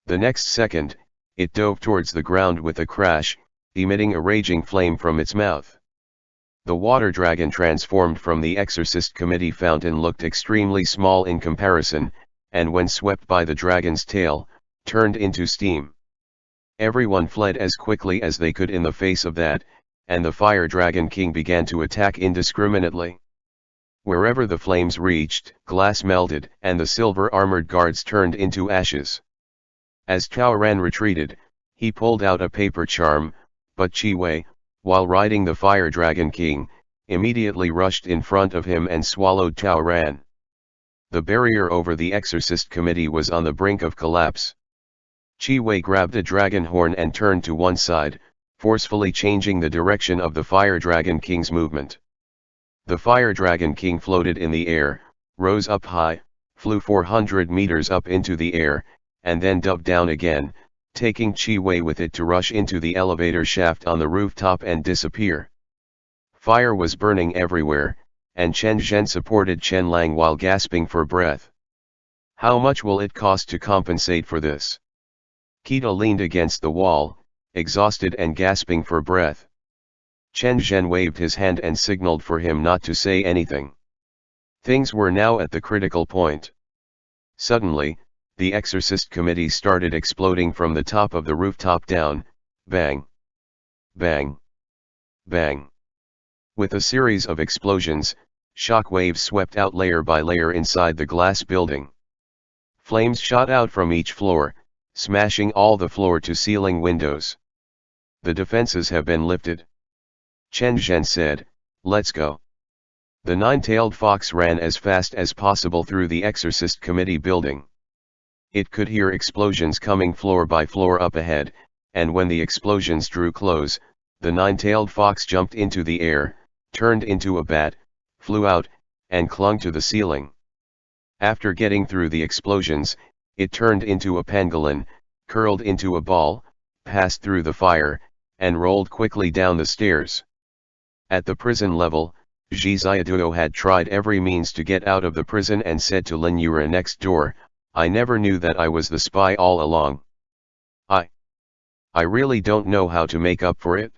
A: The next second, it dove towards the ground with a crash, emitting a raging flame from its mouth. The water dragon transformed from the Exorcist Committee fountain looked extremely small in comparison, and when swept by the dragon's tail, turned into steam. Everyone fled as quickly as they could in the face of that, and the Fire Dragon King began to attack indiscriminately. Wherever the flames reached, glass melted, and the silver-armored guards turned into ashes. As Tao Ran retreated, he pulled out a paper charm, but Qi Wei, while riding the Fire Dragon King, immediately rushed in front of him and swallowed Tao Ran. The barrier over the Exorcist committee was on the brink of collapse. Qi Wei grabbed a dragon horn and turned to one side, forcefully changing the direction of the Fire Dragon King's movement. The Fire Dragon King floated in the air, rose up high, flew 400 meters up into the air, and then dove down again, taking Qi Wei with it to rush into the elevator shaft on the rooftop and disappear. Fire was burning everywhere, and Chen Zhen supported Chen Lang while gasping for breath. How much will it cost to compensate for this? Kita leaned against the wall, exhausted and gasping for breath. Chen Zhen waved his hand and signaled for him not to say anything. Things were now at the critical point. Suddenly, the Exorcist committee started exploding from the top of the rooftop down, bang, bang, bang. With a series of explosions, shock waves swept out layer by layer inside the glass building. Flames shot out from each floor, smashing all the floor-to-ceiling windows. The defenses have been lifted. Chen Zhen said, "Let's go." The nine-tailed fox ran as fast as possible through the Exorcist committee building. It could hear explosions coming floor by floor up ahead, and when the explosions drew close, the nine-tailed fox jumped into the air, turned into a bat, flew out, and clung to the ceiling. After getting through the explosions, it turned into a pangolin, curled into a ball, passed through the fire, and rolled quickly down the stairs. At the prison level, Zhi Xiaoduo had tried every means to get out of the prison and said to Lin Yura next door, "I never knew that I was the spy all along. I really don't know how to make up for it."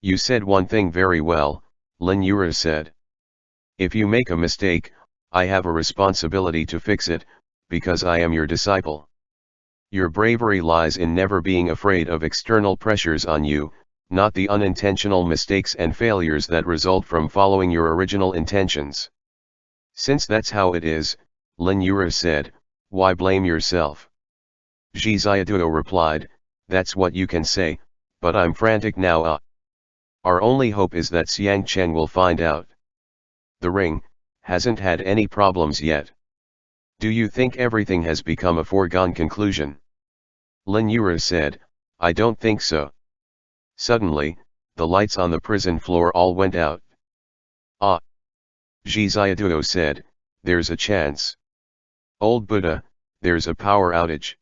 A: "You said one thing very well," Lin Yura said. "If you make a mistake, I have a responsibility to fix it, because I am your disciple. Your bravery lies in never being afraid of external pressures on you, not the unintentional mistakes and failures that result from following your original intentions." "Since that's how it is," Lin Yura said, "why blame yourself?" Zhi Xiaoduo replied, "That's what you can say, but I'm frantic now. Our only hope is that Xiang Chen will find out. The ring hasn't had any problems yet. Do you think everything has become a foregone conclusion?" Lin Yura said, "I don't think so." Suddenly, the lights on the prison floor all went out. "Ah!" Zhi Xiaoduo said, "There's a chance. Old Buddha, there's a power outage."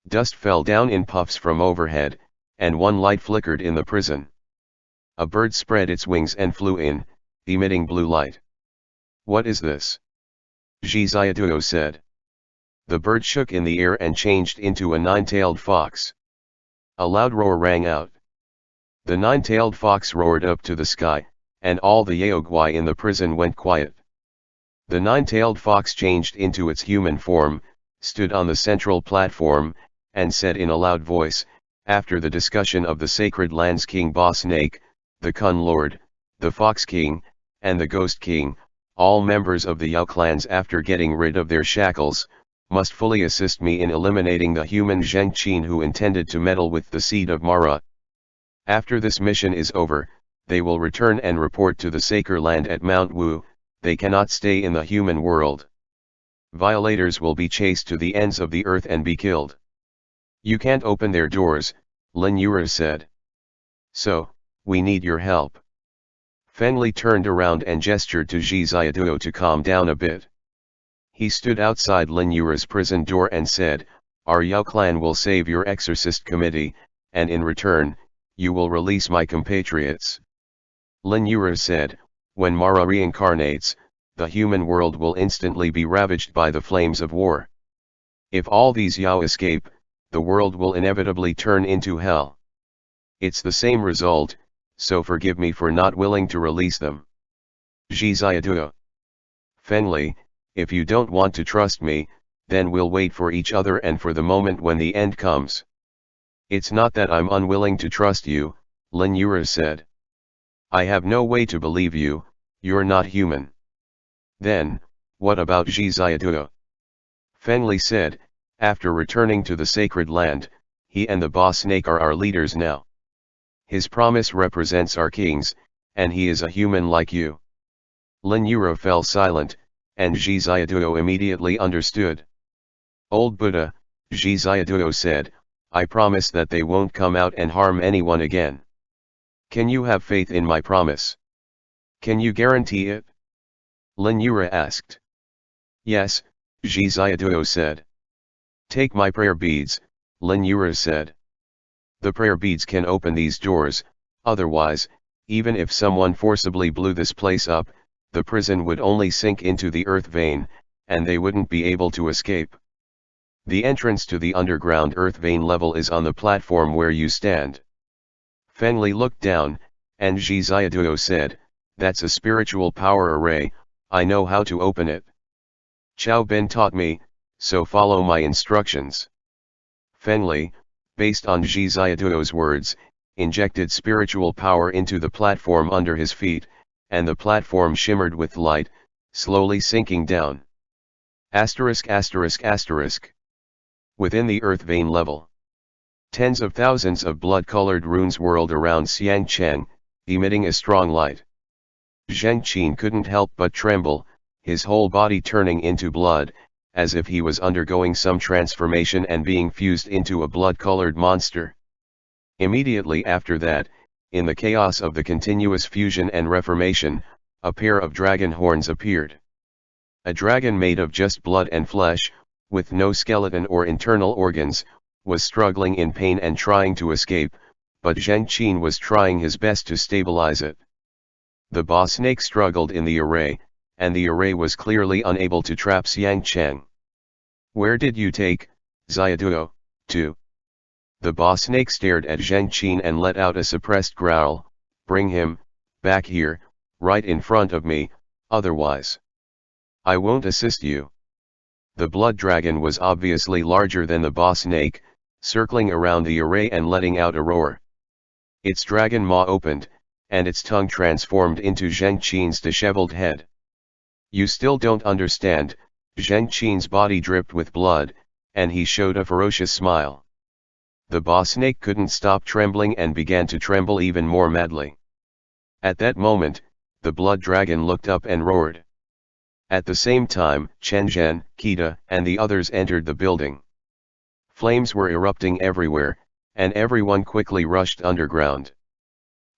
A: Dust fell down in puffs from overhead, and one light flickered in the prison. A bird spread its wings and flew in, emitting blue light. "What is this?" Zhi Xiaoduo said. The bird shook in the air and changed into a nine-tailed fox. A loud roar rang out. The nine-tailed fox roared up to the sky, and all the Yaoguai in the prison went quiet. The nine-tailed fox changed into its human form, stood on the central platform, and said in a loud voice, after the discussion of the sacred land's king Ba Snake, the Kun Lord, the Fox King, and the Ghost King, all members of the Yao clans after getting rid of their shackles, must fully assist me in eliminating the human Zheng Qin who intended to meddle with the seed of Mara. After this mission is over, they will return and report to the sacred land at Mount Wu. They cannot stay in the human world. Violators will be chased to the ends of the earth and be killed. You can't open their doors, Lin Yura said. So, we need your help. Fengli turned around and gestured to Zhi Xiaoduo to calm down a bit. He stood outside Lin Yura's prison door and said, "Our Yao clan will save your exorcist committee, and in return, you will release my compatriots." Lin Yura said, "When Mara reincarnates, the human world will instantly be ravaged by the flames of war. If all these Yao escape, the world will inevitably turn into hell. It's the same result, so forgive me for not willing to release them." Zhi Xiaoduo. "Fengli, if you don't want to trust me, then we'll wait for each other and for the moment when the end comes." "It's not that I'm unwilling to trust you," Lin Yura said. "I have no way to believe you, you're not human." "Then, what about Zhi Xiaoduo?" Fengli said, "After returning to the sacred land, he and the boss snake are our leaders now. His promise represents our kings, and he is a human like you." Lin Yura fell silent, and Zhi Xiaoduo immediately understood. Old Buddha, Zhi Xiaoduo said, I promise that they won't come out and harm anyone again. Can you have faith in my promise? Can you guarantee it? Lin Yura asked. Yes, Zhi Xiaoduo said. Take my prayer beads, Lin Yura said. The prayer beads can open these doors, otherwise, even if someone forcibly blew this place up, the prison would only sink into the earth vein, and they wouldn't be able to escape. The entrance to the underground earth vein level is on the platform where you stand. Feng Li looked down, and Zhi Xiaoduo said, that's a spiritual power array, I know how to open it. Chao Ben taught me, so follow my instructions. Feng Li, based on Zhi Xiaoduo's words, injected spiritual power into the platform under his feet, and the platform shimmered with light, slowly sinking down. Asterisk asterisk asterisk. Within the earth vein level, tens of thousands of blood-colored runes whirled around Xiangcheng, emitting a strong light. Zheng Qin couldn't help but tremble, his whole body turning into blood, as if he was undergoing some transformation and being fused into a blood-colored monster. Immediately after that, in the chaos of the continuous fusion and reformation, a pair of dragon horns appeared. A dragon made of just blood and flesh, with no skeleton or internal organs, was struggling in pain and trying to escape, but Zheng Qin was trying his best to stabilize it. The boss snake struggled in the array, and the array was clearly unable to trap Xiangcheng. Where did you take, Xiaoduo, to? The boss snake stared at Zheng Qin and let out a suppressed growl, bring him, back here, right in front of me, otherwise I won't assist you. The blood dragon was obviously larger than the boss snake, circling around the array and letting out a roar. Its dragon maw opened, and its tongue transformed into Zheng Qin's disheveled head. You still don't understand, Zheng Qin's body dripped with blood, and he showed a ferocious smile. The boss snake couldn't stop trembling and began to tremble even more madly. At that moment, the blood dragon looked up and roared. At the same time, Chen Zhen, Kita, and the others entered the building. Flames were erupting everywhere, and everyone quickly rushed underground.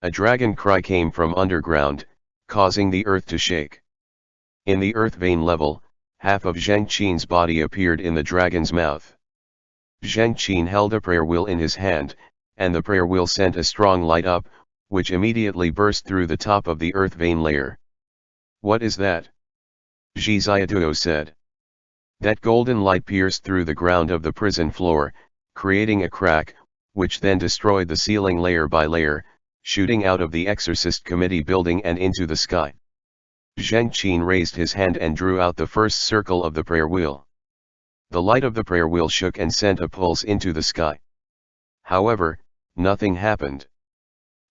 A: A dragon cry came from underground, causing the earth to shake. In the earth vein level, half of Zheng Qin's body appeared in the dragon's mouth. Zheng Qin held a prayer wheel in his hand, and the prayer wheel sent a strong light up, which immediately burst through the top of the earth vein layer. What is that? Zhi Xiaoduo said. That golden light pierced through the ground of the prison floor, creating a crack, which then destroyed the ceiling layer by layer, shooting out of the Exorcist committee building and into the sky. Zheng Qin raised his hand and drew out the first circle of the prayer wheel. The light of the prayer wheel shook and sent a pulse into the sky. However, nothing happened.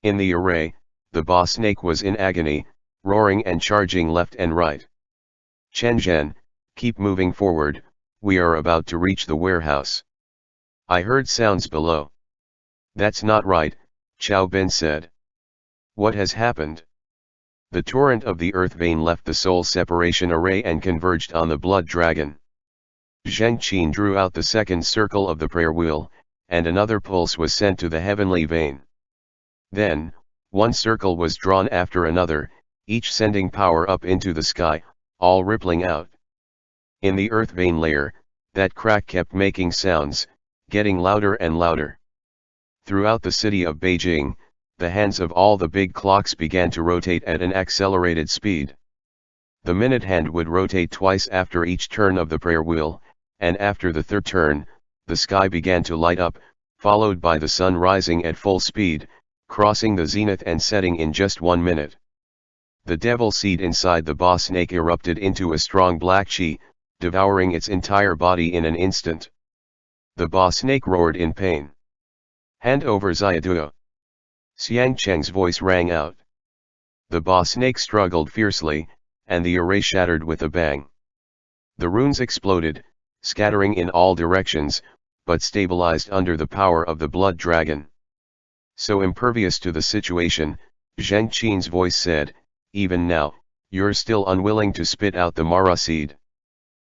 A: In the array, the boss snake was in agony, roaring and charging left and right. Chen Zhen, keep moving forward, we are about to reach the warehouse. I heard sounds below. That's not right, Chao Ben said. What has happened? The torrent of the earth vein left the soul separation array and converged on the blood dragon. Zheng Qin drew out the second circle of the prayer wheel, and another pulse was sent to the heavenly vein. Then, one circle was drawn after another, each sending power up into the sky, all rippling out. In the earth vein layer, that crack kept making sounds, getting louder and louder. Throughout the city of Beijing, the hands of all the big clocks began to rotate at an accelerated speed. The minute hand would rotate twice after each turn of the prayer wheel, and after the third turn, the sky began to light up, followed by the sun rising at full speed, crossing the zenith and setting in just 1 minute. The devil seed inside the boss snake erupted into a strong black chi, devouring its entire body in an instant. The boss snake roared in pain. Hand over Xiaoduo. Xiangcheng's voice rang out. The boss snake struggled fiercely, and the array shattered with a bang. The runes exploded, scattering in all directions, but stabilized under the power of the blood dragon. So impervious to the situation, Zheng Qin's voice said, even now, You're still unwilling to spit out the Mara seed.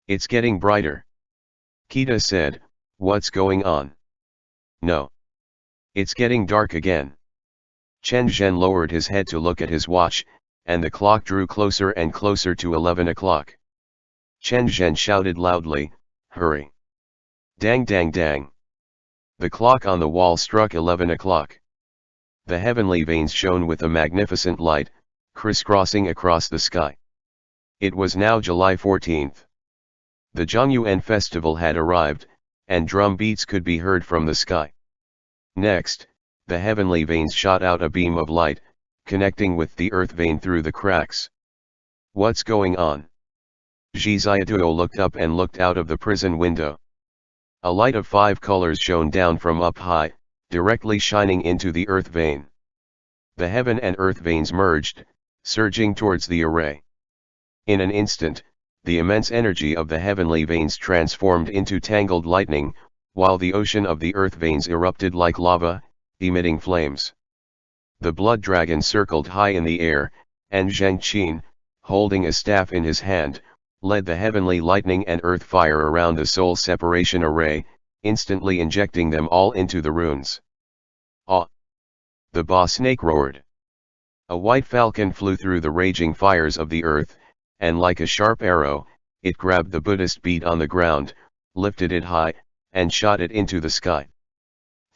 A: It's getting brighter. Kita said, what's going on? No. It's getting dark again. Chen Zhen lowered his head to look at his watch, and the clock drew closer and closer to 11 o'clock. Chen Zhen shouted loudly, hurry. Dang dang dang. The clock on the wall struck 11 o'clock. The heavenly veins shone with a magnificent light, crisscrossing across the sky. It was now July 14th. The Zhongyuan festival had arrived, and drum beats could be heard from the sky. Next, the heavenly veins shot out a beam of light, connecting with the earth vein through the cracks. What's going on? Zhi Xiaotuo looked up and looked out of the prison window. A light of 5 colors shone down from up high, directly shining into the earth vein. The heaven and earth veins merged, surging towards the array. In an instant, the immense energy of the heavenly veins transformed into tangled lightning, while the ocean of the earth veins erupted like lava, emitting flames. The blood dragon circled high in the air, and Zheng Qin, holding a staff in his hand, led the heavenly lightning and earth fire around the soul separation array, instantly injecting them all into the runes. Ah! The Ba snake roared. A white falcon flew through the raging fires of the earth, and like a sharp arrow, it grabbed the Buddhist bead on the ground, lifted it high, and shot it into the sky.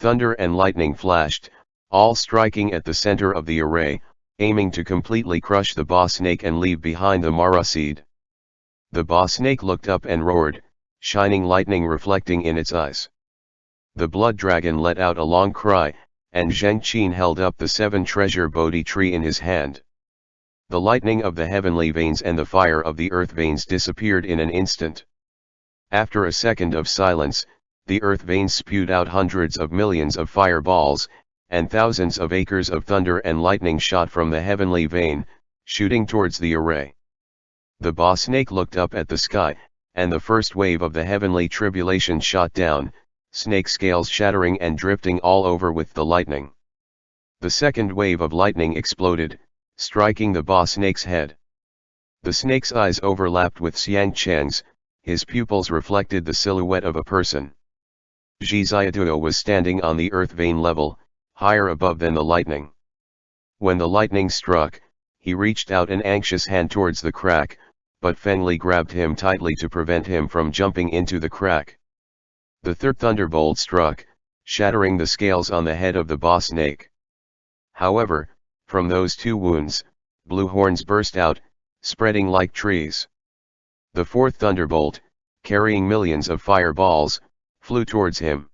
A: Thunder and lightning flashed, all striking at the center of the array, aiming to completely crush the Ba snake and leave behind the Mara seed. The Ba snake looked up and roared, shining lightning reflecting in its eyes. The blood dragon let out a long cry, and Zheng Qin held up the 7 treasure Bodhi tree in his hand. The lightning of the heavenly veins and the fire of the earth veins disappeared in an instant. After a second of silence, the earth veins spewed out hundreds of millions of fireballs, and thousands of acres of thunder and lightning shot from the heavenly vein, shooting towards the array. The Ba snake looked up at the sky, and the first wave of the heavenly tribulation shot down, snake scales shattering and drifting all over with the lightning. The second wave of lightning exploded, striking the Ba snake's head. The snake's eyes overlapped with Xiang Cheng's, his pupils reflected the silhouette of a person. Zhi Xiaotuo was standing on the earth vein level, higher above than the lightning. When the lightning struck, he reached out an anxious hand towards the crack, but Fengli grabbed him tightly to prevent him from jumping into the crack. The third thunderbolt struck, shattering the scales on the head of the Ba snake. However, from those 2 wounds, blue horns burst out, spreading like trees. The fourth thunderbolt, carrying millions of fireballs, flew towards him.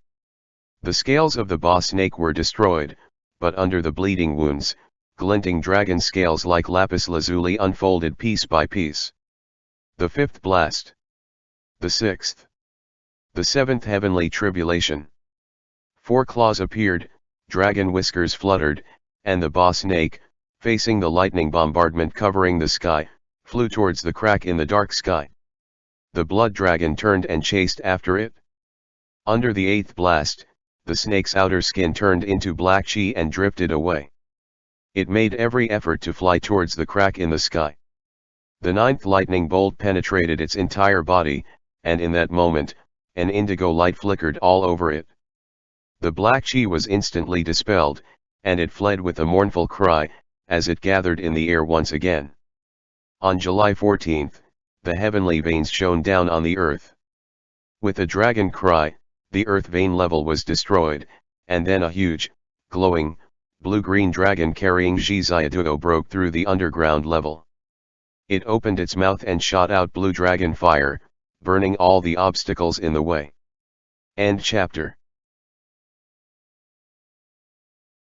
A: The scales of the Ba snake were destroyed, but under the bleeding wounds, glinting dragon scales like lapis lazuli unfolded piece by piece. The fifth blast. The sixth. The seventh heavenly tribulation. 4 claws appeared, dragon whiskers fluttered, and the Ba snake, facing the lightning bombardment covering the sky, flew towards the crack in the dark sky. The blood dragon turned and chased after it. Under the 8th blast, the snake's outer skin turned into black chi and drifted away. It made every effort to fly towards the crack in the sky. The 9th lightning bolt penetrated its entire body, and in that moment, an indigo light flickered all over it. The black chi was instantly dispelled, and it fled with a mournful cry, as it gathered in the air once again. On July 14th, the heavenly veins shone down on the earth. With a dragon cry, the earth vein level was destroyed, and then a huge, glowing, blue-green dragon carrying Zhi Xiaotuo broke through the underground level. It opened its mouth and shot out blue dragon fire, burning all the obstacles in the way. End chapter.